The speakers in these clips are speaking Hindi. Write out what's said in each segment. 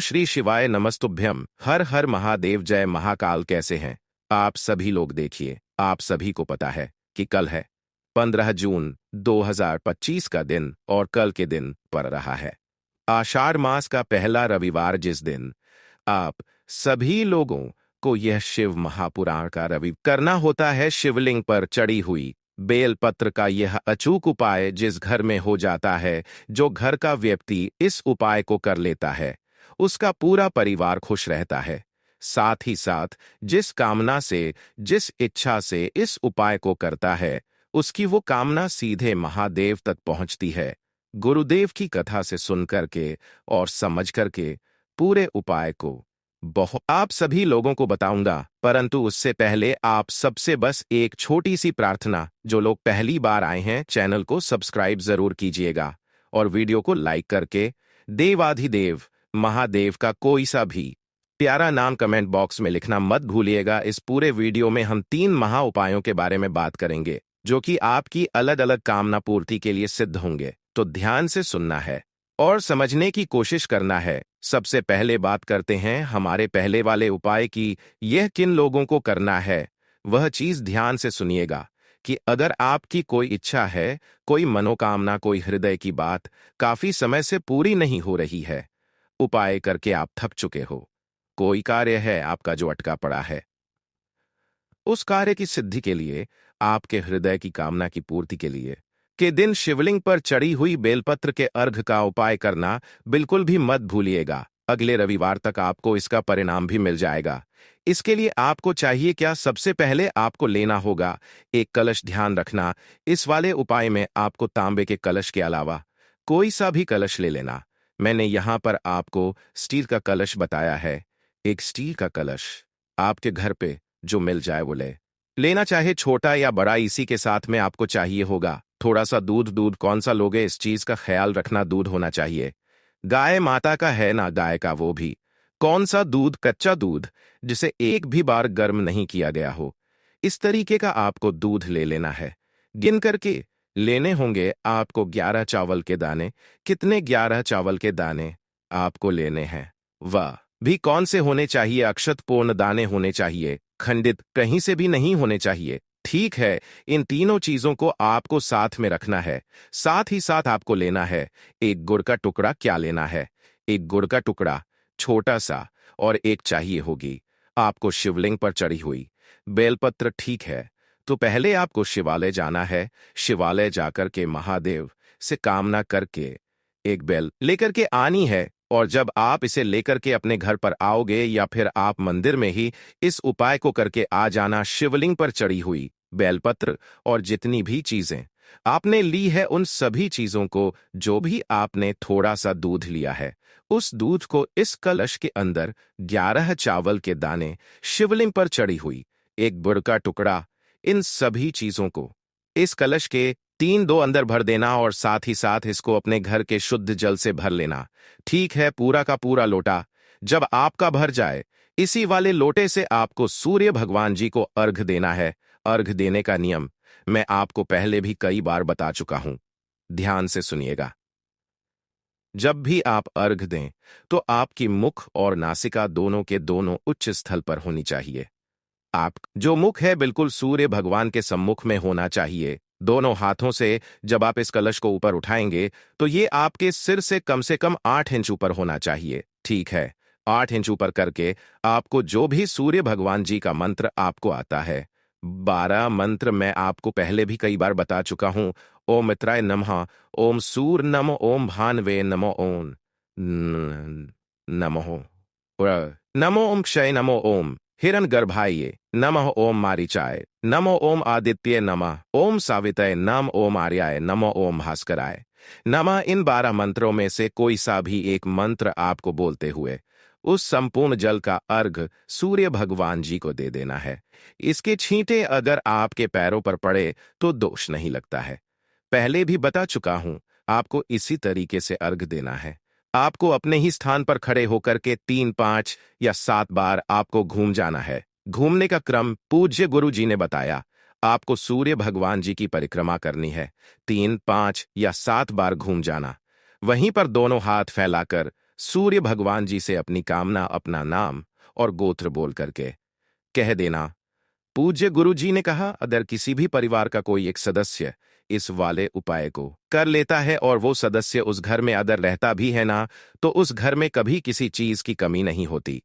श्री शिवाय नमस्तुभ्यम। हर हर महादेव, जय महाकाल। कैसे हैं आप सभी लोग? देखिए, आप सभी को पता है कि कल है 15 जून 2025 का दिन और कल के दिन पड़ रहा है आषाढ़ मास का पहला रविवार, जिस दिन आप सभी लोगों को यह शिव महापुराण का रवि करना होता है। शिवलिंग पर चढ़ी हुई बेलपत्र का यह अचूक उपाय जिस घर में हो जाता है, जो घर का व्यक्ति इस उपाय को कर लेता है, उसका पूरा परिवार खुश रहता है। साथ ही साथ जिस कामना से, जिस इच्छा से इस उपाय को करता है, उसकी वो कामना सीधे महादेव तक पहुंचती है। गुरुदेव की कथा से सुन करके और समझ करके पूरे उपाय को बहुत आप सभी लोगों को बताऊंगा, परंतु उससे पहले आप सबसे बस एक छोटी सी प्रार्थना। जो लोग पहली बार आए हैं, चैनल को सब्सक्राइब जरूर कीजिएगा और वीडियो को लाइक करके देवाधिदेव महादेव का कोई सा भी प्यारा नाम कमेंट बॉक्स में लिखना मत भूलिएगा। इस पूरे वीडियो में हम 3 महा उपायों के बारे में बात करेंगे, जो कि आपकी अलग अलग कामना पूर्ति के लिए सिद्ध होंगे। तो ध्यान से सुनना है और समझने की कोशिश करना है। सबसे पहले बात करते हैं हमारे पहले वाले उपाय की। यह किन लोगों को करना है, वह चीज ध्यान से सुनिएगा कि अगर आपकी कोई इच्छा है, कोई मनोकामना, कोई हृदय की बात काफी समय से पूरी नहीं हो रही है, उपाय करके आप थक चुके हो, कोई कार्य है आपका जो अटका पड़ा है, उस कार्य की सिद्धि के लिए, आपके हृदय की कामना की पूर्ति के लिए के दिन शिवलिंग पर चढ़ी हुई बेलपत्र के अर्घ का उपाय करना बिल्कुल भी मत भूलिएगा। अगले रविवार तक आपको इसका परिणाम भी मिल जाएगा। इसके लिए आपको चाहिए क्या? सबसे पहले आपको लेना होगा एक कलश। ध्यान रखना, इस वाले उपाय में आपको तांबे के कलश के अलावा कोई सा भी कलश ले लेना। मैंने यहां पर आपको स्टील का कलश बताया है। एक स्टील का कलश आपके घर पे जो मिल जाए वो लेना, चाहे छोटा या बड़ा। इसी के साथ में आपको चाहिए होगा थोड़ा सा दूध। दूध कौन सा लोगे, इस चीज का ख्याल रखना, दूध होना चाहिए गाय माता का, है ना, गाय का। वो भी कौन सा दूध? कच्चा दूध, जिसे एक भी बार गर्म नहीं किया गया हो, इस तरीके का आपको दूध ले लेना है। गिन करके लेने होंगे आपको 11 चावल के दाने। कितने? 11 चावल के दाने आपको लेने हैं। वह भी कौन से होने चाहिए? अक्षत पूर्ण दाने होने चाहिए, खंडित कहीं से भी नहीं होने चाहिए। ठीक है, इन तीनों चीजों को आपको साथ में रखना है। साथ ही साथ आपको लेना है एक गुड़ का टुकड़ा। क्या लेना है? एक गुड़ का टुकड़ा, छोटा सा। और एक चाहिए होगी आपको शिवलिंग पर चढ़ी हुई बेलपत्र। ठीक है, तो पहले आपको शिवालय जाना है। शिवालय जाकर के महादेव से कामना करके एक बेल लेकर के आनी है। और जब आप इसे लेकर के अपने घर पर आओगे, या फिर आप मंदिर में ही इस उपाय को करके आ जाना। शिवलिंग पर चढ़ी हुई बेलपत्र और जितनी भी चीजें आपने ली है, उन सभी चीजों को, जो भी आपने थोड़ा सा दूध लिया है, उस दूध को इस कलश के अंदर 11 चावल के दाने, शिवलिंग पर चढ़ी हुई एक गुड़ का टुकड़ा, इन सभी चीजों को इस कलश के 3-2 अंदर भर देना। और साथ ही साथ इसको अपने घर के शुद्ध जल से भर लेना। ठीक है, पूरा का पूरा लोटा। जब आपका भर जाए, इसी वाले लोटे से आपको सूर्य भगवान जी को अर्घ देना है। अर्घ देने का नियम मैं आपको पहले भी कई बार बता चुका हूं, ध्यान से सुनिएगा। जब भी आप अर्घ दें तो आपकी मुख और नासिका दोनों के दोनों उच्च स्थल पर होनी चाहिए। आप जो मुख है बिल्कुल सूर्य भगवान के सम्मुख में होना चाहिए। दोनों हाथों से जब आप इस कलश को ऊपर उठाएंगे तो ये आपके सिर से कम 8 इंच ऊपर होना चाहिए। ठीक है, 8 इंच ऊपर करके आपको जो भी सूर्य भगवान जी का मंत्र आपको आता है, 12 मंत्र मैं आपको पहले भी कई बार बता चुका हूं। ओम मित्राय नमः, ओम सूर नमो, ओम भानवे नमो, ओम नमो नमो, ओम क्षय नमो, ओम हिरण गर्भाय नमः, ओम मारीचाय नमो, ओम आदित्य नमः, ओम सावितय नम, ओम आर्याय नमो, ओम भास्कराय नमः। इन 12 मंत्रों में से कोई सा भी एक मंत्र आपको बोलते हुए उस संपूर्ण जल का अर्घ सूर्य भगवान जी को दे देना है। इसके छींटे अगर आपके पैरों पर पड़े तो दोष नहीं लगता है। पहले भी बता चुका हूं, आपको इसी तरीके से अर्घ देना है। आपको अपने ही स्थान पर खड़े होकर के 3, 5 या 7 बार आपको घूम जाना है। घूमने का क्रम पूज्य गुरु जी ने बताया। आपको सूर्य भगवान जी की परिक्रमा करनी है। 3, 5 या 7 बार घूम जाना। वहीं पर दोनों हाथ फैलाकर सूर्य भगवान जी से अपनी कामना, अपना नाम और गोत्र बोल करके कह देना। पूज्य गुरु जी ने कहा, अगर किसी भी परिवार का कोई एक सदस्य इस वाले उपाय को कर लेता है और वो सदस्य उस घर में अगर रहता भी है ना, तो उस घर में कभी किसी चीज की कमी नहीं होती।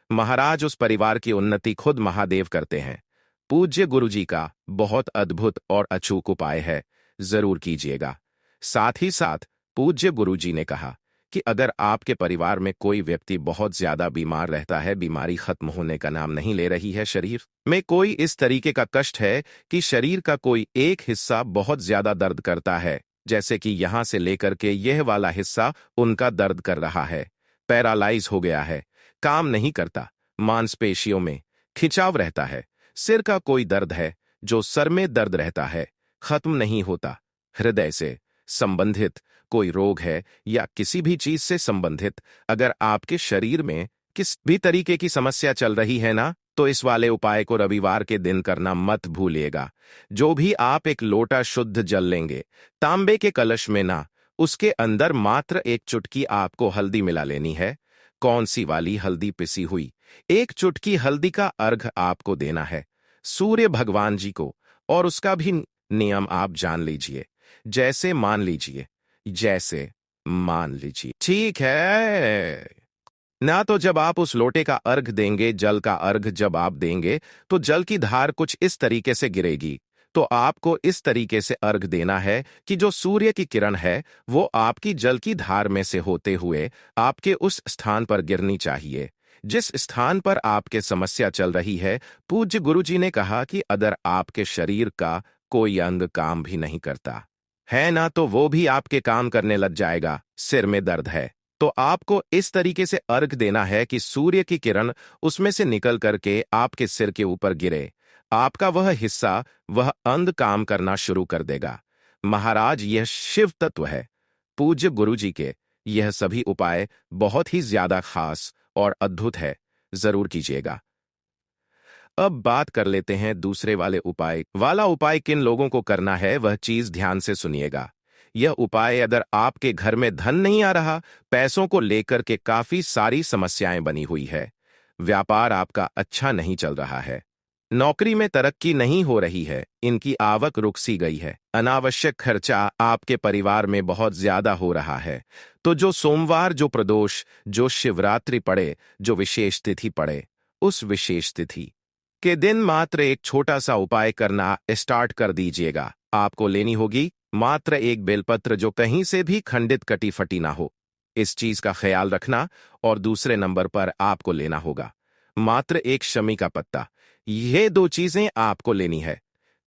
महाराज उस परिवार की उन्नति खुद महादेव करते हैं। पूज्य गुरु जी का बहुत अद्भुत और अचूक उपाय है, जरूर कीजिएगा। साथ ही साथ पूज्य गुरु जी ने कहा कि अगर आपके परिवार में कोई व्यक्ति बहुत ज्यादा बीमार रहता है, बीमारी खत्म होने का नाम नहीं ले रही है, शरीर में कोई इस तरीके का कष्ट है कि शरीर का कोई एक हिस्सा बहुत ज्यादा दर्द करता है, जैसे कि यहां से लेकर के यह वाला हिस्सा उनका दर्द कर रहा है, पैरालाइज हो गया है, काम नहीं करता, मांसपेशियों में खिंचाव रहता है, सिर का कोई दर्द है, जो सर में दर्द रहता है, खत्म नहीं होता, हृदय से संबंधित कोई रोग है या किसी भी चीज से संबंधित अगर आपके शरीर में किस भी तरीके की समस्या चल रही है ना, तो इस वाले उपाय को रविवार के दिन करना मत भूलिएगा। जो भी आप एक लोटा शुद्ध जल लेंगे, तांबे के कलश में ना, उसके अंदर मात्र एक चुटकी आपको हल्दी मिला लेनी है। कौन सी वाली हल्दी? पिसी हुई। एक चुटकी हल्दी का अर्घ आपको देना है सूर्य भगवान जी को, और उसका भी नियम आप जान लीजिए। जैसे मान लीजिए, ठीक है ना। तो जब आप उस लोटे का अर्घ देंगे, जल का अर्घ जब आप देंगे, तो जल की धार कुछ इस तरीके से गिरेगी। तो आपको इस तरीके से अर्घ देना है कि जो सूर्य की किरण है वो आपकी जल की धार में से होते हुए आपके उस स्थान पर गिरनी चाहिए जिस स्थान पर आपके समस्या चल रही है। पूज्य गुरु जी ने कहा कि अगर आपके शरीर का कोई अंग काम भी नहीं करता है ना, तो वो भी आपके काम करने लग जाएगा। सिर में दर्द है तो आपको इस तरीके से अर्घ देना है कि सूर्य की किरण उसमें से निकल करके आपके सिर के ऊपर गिरे, आपका वह हिस्सा, वह अंग काम करना शुरू कर देगा। महाराज, यह शिव तत्व है। पूज्य गुरु जी के यह सभी उपाय बहुत ही ज्यादा खास और अद्भुत है, जरूर कीजिएगा। अब बात कर लेते हैं दूसरे वाले उपाय। वाला उपाय किन लोगों को करना है वह चीज ध्यान से सुनिएगा। यह उपाय अगर आपके घर में धन नहीं आ रहा, पैसों को लेकर के काफी सारी समस्याएं बनी हुई है, व्यापार आपका अच्छा नहीं चल रहा है, नौकरी में तरक्की नहीं हो रही है, इनकी आवक रुक सी गई है, अनावश्यक खर्चा आपके परिवार में बहुत ज्यादा हो रहा है, तो जो सोमवार, जो प्रदोष, जो शिवरात्रि पड़े, जो विशेष तिथि पड़े, उस विशेष तिथि के दिन मात्र एक छोटा सा उपाय करना स्टार्ट कर दीजिएगा। आपको लेनी होगी मात्र एक बेलपत्र, जो कहीं से भी खंडित कटी फटी ना हो, इस चीज का ख्याल रखना। और दूसरे नंबर पर आपको लेना होगा मात्र एक शमी का पत्ता। ये दो चीजें आपको लेनी है।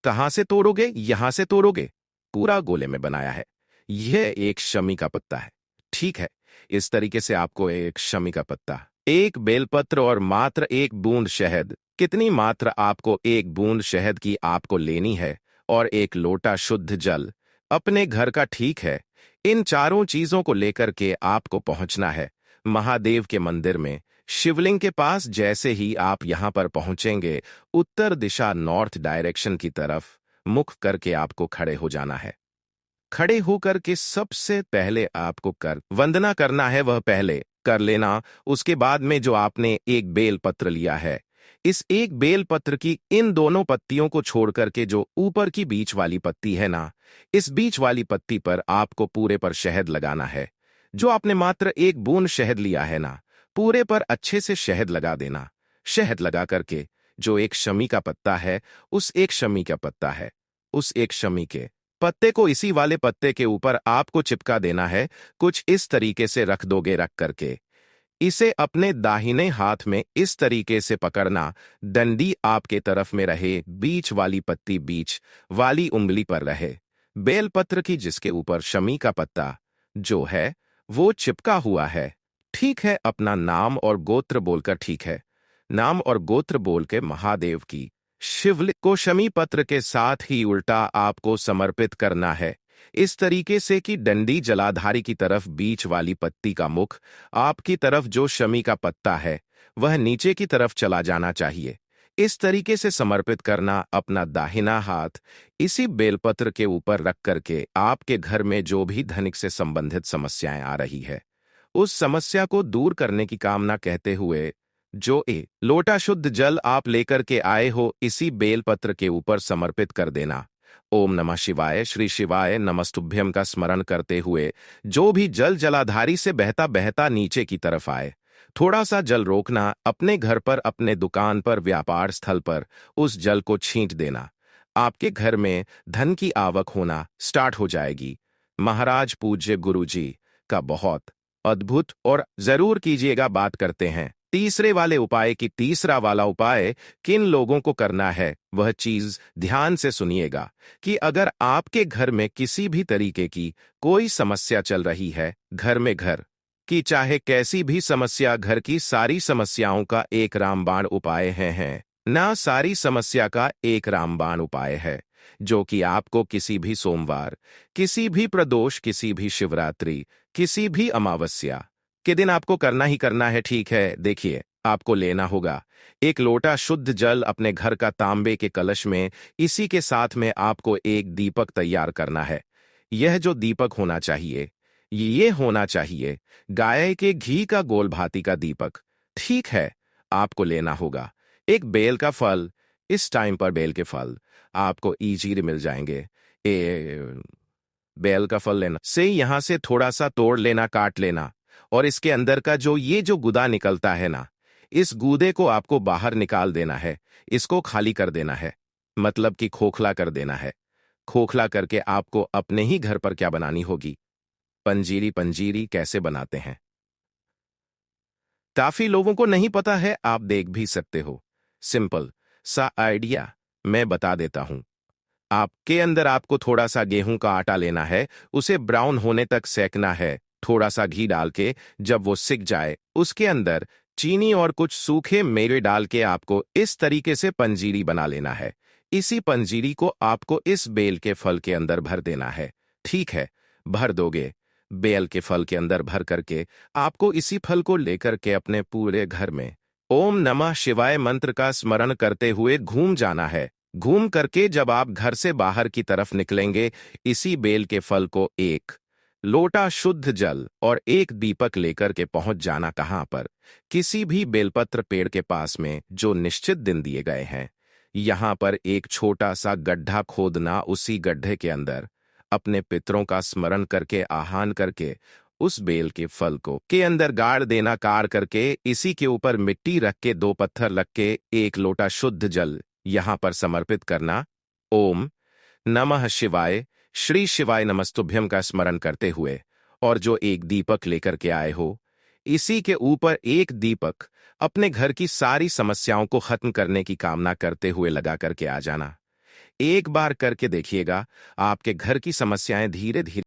कहां से तोड़ोगे? यहां से तोड़ोगे, पूरा गोले में बनाया है। यह एक शमी का पत्ता है, ठीक है। इस तरीके से आपको एक शमी का पत्ता, एक बेलपत्र और मात्र एक बूंद शहद, कितनी मात्र आपको एक बूंद शहद की आपको लेनी है, और एक लोटा शुद्ध जल अपने घर का, ठीक है। इन चारों चीजों को लेकर के आपको पहुंचना है महादेव के मंदिर में, शिवलिंग के पास। जैसे ही आप यहां पर पहुंचेंगे, उत्तर दिशा, नॉर्थ डायरेक्शन की तरफ मुख करके आपको खड़े हो जाना है। खड़े होकर के सबसे पहले आपको कर वंदना करना है, वह पहले कर लेना। उसके बाद में जो आपने एक बेल पत्र लिया है, इस एक बेल पत्र की इन दोनों पत्तियों को छोड़ करके जो ऊपर की बीच वाली पत्ती है ना, इस बीच वाली पत्ती पर आपको पूरे पर शहद लगाना है। जो आपने मात्र एक बूंद शहद लिया है ना, पूरे पर अच्छे से शहद लगा देना। शहद लगा करके जो एक शमी का पत्ता है, उस एक शमी का पत्ता है, उस एक शमी के पत्ते को इसी वाले पत्ते के ऊपर आपको चिपका देना है। कुछ इस तरीके से रख दोगे, रख करके इसे अपने दाहिने हाथ में इस तरीके से पकड़ना। डंडी आपके तरफ में रहे, बीच वाली पत्ती बीच वाली उंगली पर रहे। बेलपत्र की जिसके ऊपर शमी का पत्ता जो है वो चिपका हुआ है, ठीक है। अपना नाम और गोत्र बोलकर, ठीक है, नाम और गोत्र बोल के महादेव की शिवलिंग को शमी पत्र के साथ ही उल्टा आपको समर्पित करना है, इस तरीके से कि डंडी जलाधारी की तरफ, बीच वाली पत्ती का मुख आपकी तरफ, जो शमी का पत्ता है वह नीचे की तरफ चला जाना चाहिए। इस तरीके से समर्पित करना। अपना दाहिना हाथ इसी बेलपत्र के ऊपर रख करके आपके घर में जो भी धनिक से संबंधित समस्याएं आ रही है उस समस्या को दूर करने की कामना कहते हुए जो एक लोटा शुद्ध जल आप लेकर के आए हो इसी बेलपत्र के ऊपर समर्पित कर देना। ओम नमः शिवाय, श्री शिवाय नमस्तुभ्यम का स्मरण करते हुए जो भी जल जलाधारी से बहता बहता नीचे की तरफ आए, थोड़ा सा जल रोकना, अपने घर पर, अपने दुकान पर, व्यापार स्थल पर उस जल को छींट देना। आपके घर में धन की आवक होना स्टार्ट हो जाएगी। महाराज पूज्य गुरु जी का बहुत अद्भुत, और जरूर कीजिएगा। बात करते हैं तीसरे वाले उपाय की। तीसरा वाला उपाय किन लोगों को करना है वह चीज ध्यान से सुनिएगा कि अगर आपके घर में किसी भी तरीके की कोई समस्या चल रही है, घर में घर की चाहे कैसी भी समस्या, घर की सारी समस्याओं का एक रामबाण उपाय है ना, सारी समस्या का एक रामबाण उपाय है जो कि आपको किसी भी सोमवार, किसी भी प्रदोष, किसी भी शिवरात्रि, किसी भी अमावस्या के दिन आपको करना ही करना है। ठीक है, देखिए, आपको लेना होगा एक लोटा शुद्ध जल अपने घर का तांबे के कलश में। इसी के साथ में आपको एक दीपक तैयार करना है। यह जो दीपक होना चाहिए, ये होना चाहिए गाय के घी का गोल भांति का दीपक। ठीक है, आपको लेना होगा एक बेल का फल। इस टाइम पर बेल के फल आपको इजीली मिल जाएंगे। बेल का फल लेना से यहां से थोड़ा सा तोड़ लेना, काट लेना, और इसके अंदर का जो ये जो गुदा निकलता है ना, इस गूदे को आपको बाहर निकाल देना है। इसको खाली कर देना है, मतलब कि खोखला कर देना है। खोखला करके आपको अपने ही घर पर क्या बनानी होगी, पंजीरी। पंजीरी कैसे बनाते हैं काफी लोगों को नहीं पता है, आप देख भी सकते हो। सिंपल सा आइडिया मैं बता देता हूं। आपके अंदर आपको थोड़ा सा गेहूं का आटा लेना है, उसे ब्राउन होने तक सेकना है, थोड़ा सा घी डाल के। जब वो सिक जाए, उसके अंदर चीनी और कुछ सूखे मेवे डाल के आपको इस तरीके से पंजीरी बना लेना है। इसी पंजीरी को आपको इस बेल के फल के अंदर भर देना है। ठीक है, भर दोगे, बेल के फल के अंदर भर करके आपको इसी फल को लेकर के अपने पूरे घर में ओम नमः शिवाय मंत्र का स्मरण करते हुए घूम जाना है। घूम करके जब आप घर से बाहर की तरफ निकलेंगे, इसी बेल के फल को एक लोटा शुद्ध जल और एक दीपक लेकर के पहुंच जाना। कहां पर, किसी भी बेलपत्र पेड़ के पास में जो निश्चित दिन दिए गए हैं। यहां पर एक छोटा सा गड्ढा खोदना, उसी गड्ढे के अंदर अपने पितरों का स्मरण करके, आह्वान करके उस बेल के फल को के अंदर गाड़ देना। कार करके इसी के ऊपर मिट्टी रख के, दो पत्थर रख के एक लोटा शुद्ध जल यहां पर समर्पित करना। ओम नमः शिवाय, श्री शिवाय नमस्तुभ्यम का स्मरण करते हुए, और जो एक दीपक लेकर के आए हो, इसी के ऊपर एक दीपक अपने घर की सारी समस्याओं को खत्म करने की कामना करते हुए लगा करके आ जाना। एक बार करके देखिएगा, आपके घर की समस्याएं धीरे धीरे